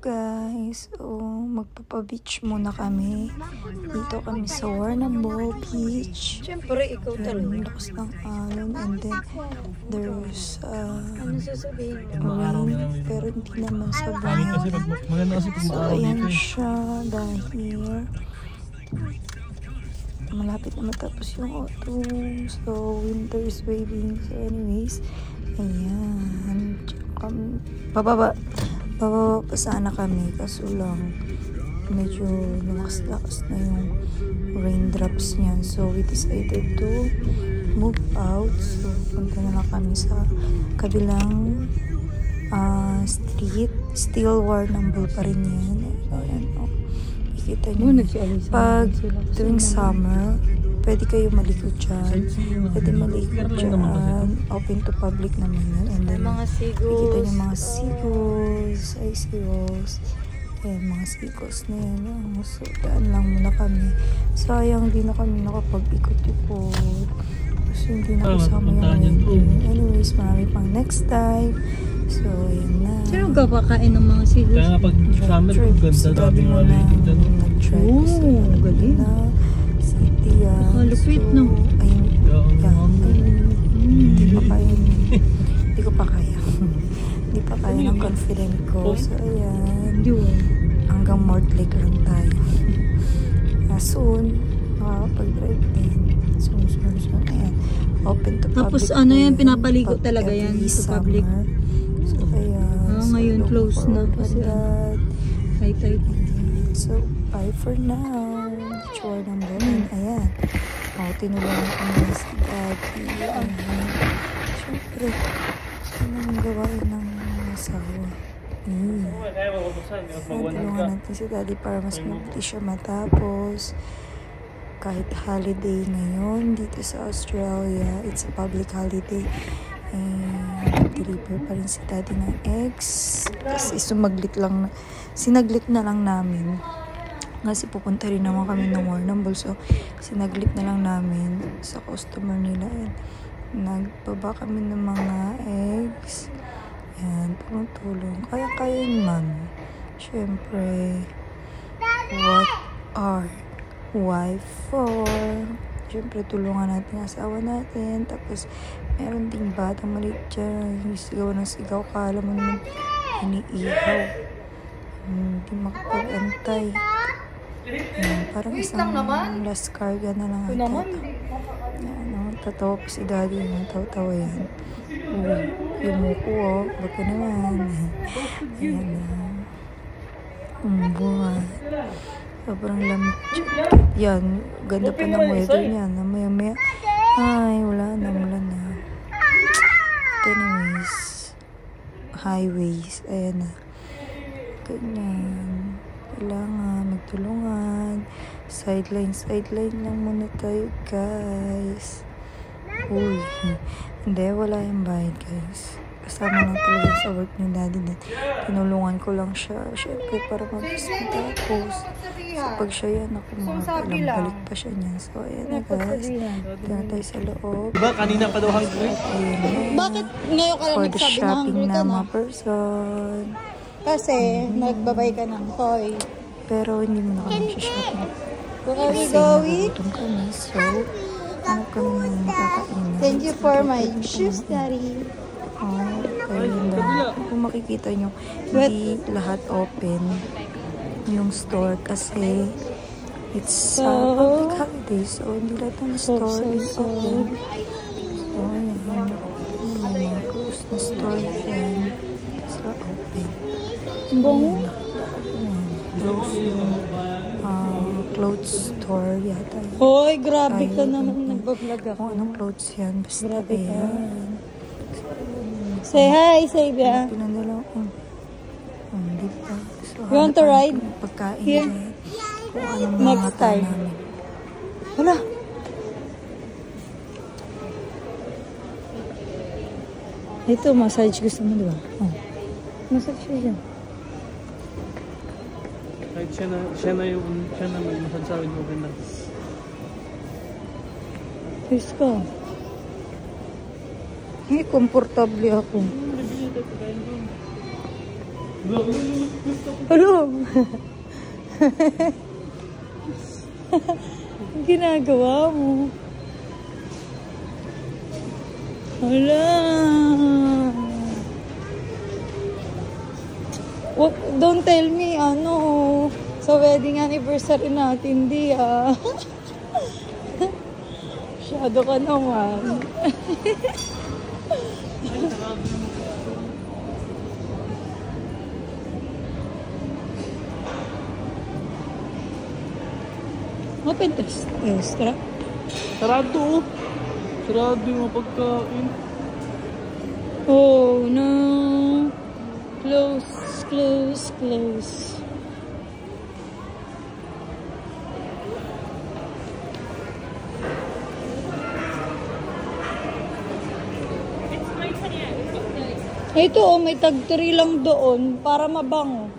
guys, magpapa-beach muna kami. Dito kami sa Warrnambool Beach. Siyempre, ikaw talaga. Lakas ng alon, and then there's Ano sasabihin mo? rain, pero hindi naman sobrang so ayan siya dahil malapit na matapos yung autumn, so winter is waving. So anyways, ayan, bababa pa sana kami, kaso lang medyo lumakas-lakas na yung raindrops niyan, so we decided to move out. So punta na lang kami sa kabilang street. Still Warrnambool pa rin yan. Ayan, kita nyo, pag during summer pwede kayo maligo dyan, open to public naman yun. And then mga seagulls. Kita nyo mga seagulls, mga seagulls na yan. So daan lang muna kami, sayang di na kami nakapag-ikot-ikot kasi hindi na kasama yung anyways, marami pang next time. So ayan na, sino ka pa kain ng mga seagulls? Kaya nga pag summer, ganda dami mga lady dyan. Galing na city yan. Malupit, no? Ayun, hindi ko pa kaya hindi pa kaya ng confident ko. So ayan, hanggang Mortlake lang tayo. Soon makakapag-drive din. Soon. Ayan, open to public. Tapos ano yan, pinapaligo talaga yan sa public. So ayan, ngayon close na kasi high tide. So bye for now. Chore ng bumin. Ayan, tinulungan ko na si Daddy. Ayan, syempre anong gawain ng asawa. Tulungan natin si Daddy para mas mabuti siya matapos. Kahit holiday ngayon dito sa Australia, it's a public holiday, and deliver pa rin si Daddy ng eggs kasi sinaglit na lang namin kasi pupunta rin naman kami ng Warrnambool, so sinaglit na lang namin sa customer nila, and nagbaba kami ng mga eggs. Yan, tulong. Kaya ni Mami. Siyempre, what are wife for? Siyempre, tulungan natin ang asawa natin. Tapos, meron ding batang maliit dyan. Sigaw ng sigaw. Kala mo naman iniihaw. Hindi makapag-antay. Parang isang last carga na lang ata. Tatawa pa si Daddy. Tawa-tawa yan. Yumuko, baka naman. Ayan na. Buwan. Sobrang lamig. Yan, ganda pa ng weather niya. Maya-maya, wala na. Anyways, highways. Ayan na. Ganyan. Kailangan magtulungan. Sideline lang muna tayo, guys. Uy, hindi, wala yung bayad, guys. Kasama lang talaga sa work ni Daddy. Tinulungan ko lang siya, syempre, para tapos. So, pag siya yan, ako balik pa siya niyan. So, ayan na, guys. Dito na tayo sa loob. Diba, kanina pa daw hungry? Bakit ngayon ka lang nagsabi na hungry ka na? Person. Kasi, nagbabay ka ng toy. Pero, hindi mo na kami shopping. Kasi, nagutom kami. So, ano kami makakainin. Thank you for my shoes, Daddy. Ayun lang. Kung makikita nyo, hindi lahat open yung store kasi it's public holiday. So, hindi lahat ng store is open. So, ayan. May mga close na store din. So, open. Bongo? Close yung clothes store yata. Hoy, grabe ka naman nagbablog ako. Anong clothes yan? Basta grabe ka. Yan. Say hi, Sabia. Pinadala ko. Hindi pa. So, you want to ride? Pagkain here? Kung anong next time. Namin. Wala. Ito, massage gusto mo, diba? Massage ko dyan. Kahit siya na mag-massage sa akin, okay na. Please ka. Komportable ako. Hello! Ang ginagawa mo? Hala! Don't tell me, ano, sa wedding anniversary natin, di ah. Masyado ka naman. Open test. Extra. Sarado. Sarado yung mga pagkain. Oh no. Close, close, close. Ito oh, may tag 3 lang doon para mabango.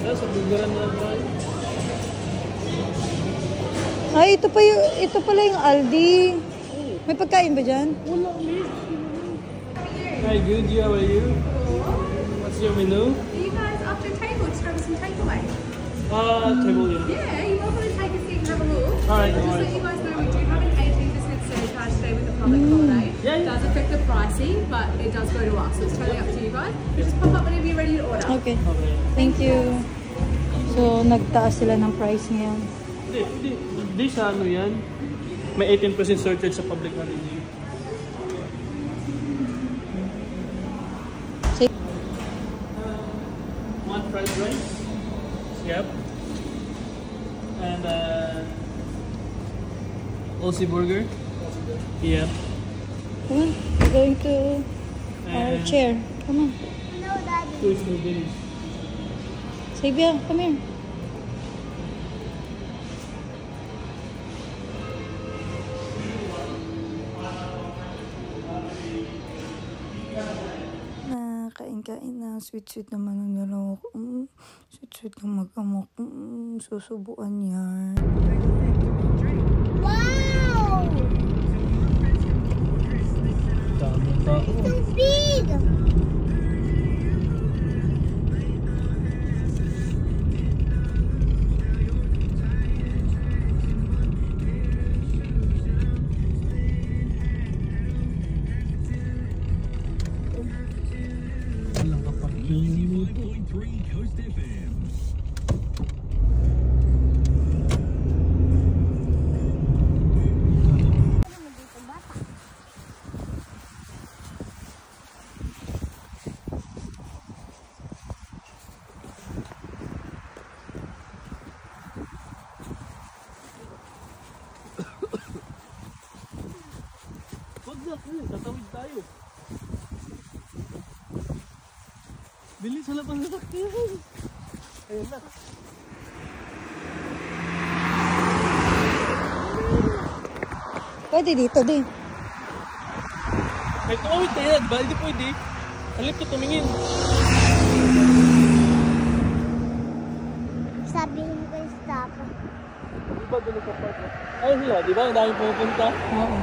Sa bugaran na tayo. Ay, ito pala yung Aldi. May pagkain ba dyan? Wala, miss. Hi, good. How are you? What's your menu? Are you guys after table? Just grab some takeaway. Table, yeah. Yeah, you're welcome to take a seat and have a look. Alright, Just alright. let you guys know we do have an 18% surcharge today with the public holiday. Yeah, It yeah. does affect the pricing, but it does go to us, so it's totally up to you guys. Just pop up whenever you're ready to order. Okay. Okay. Thank you. So, nagtaas sila ng price ngayon. Hindi sa ano yan. May 18% surcharge sa public holiday. Say, One fried rice. Yep. And Aussie burger. Yep. come on. We're going to our And chair. Come on. two strawberries. Sabia, come here. Kain-kain na, sweet-sweet naman ang dalawa ko. Sweet-sweet na mag-amok. Susubuan yan. Wow! Daming tao. So big! Walang kaparking. Wag na, tatawid tayo. Bilis, wala pang sasakyan. Ayun na. Pwede dito din. May tumawid tayo, ba? Hindi pwede. Halip ka tumingin. Sabihin ko yung stop. Di ba doon sa park? Ay sila, di ba? Ang dami pumunta. Oo.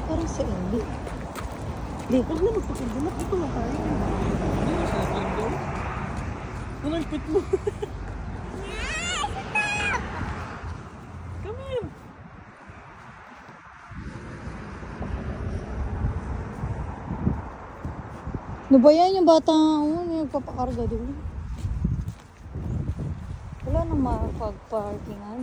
Parang sa Ellie. Di. Huwag na magpakinggan. Dito lang tayo. Hindi na sa kingdom. Ano yung pit mo? Come here. Ano ba yan yung bata? Nagpapakarga doon. Wala nang mapag-parkingan.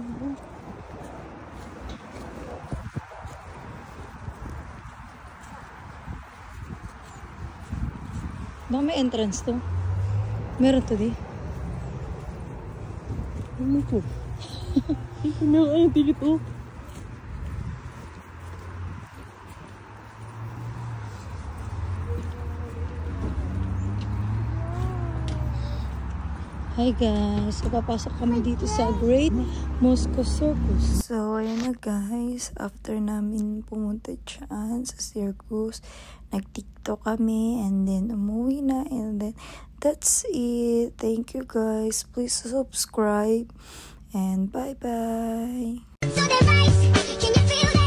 Baka may entrance to. Meron to di. Ano to? Ay, ticket oh. Hi guys, so papasok kami dito sa Great Moscow Circus. So, ayan na guys. After namin pumunta dyan sa circus, nag-tiktok kami and then umuwi na and then that's it. Thank you guys. Please subscribe and bye-bye. So the rise, can you feel that?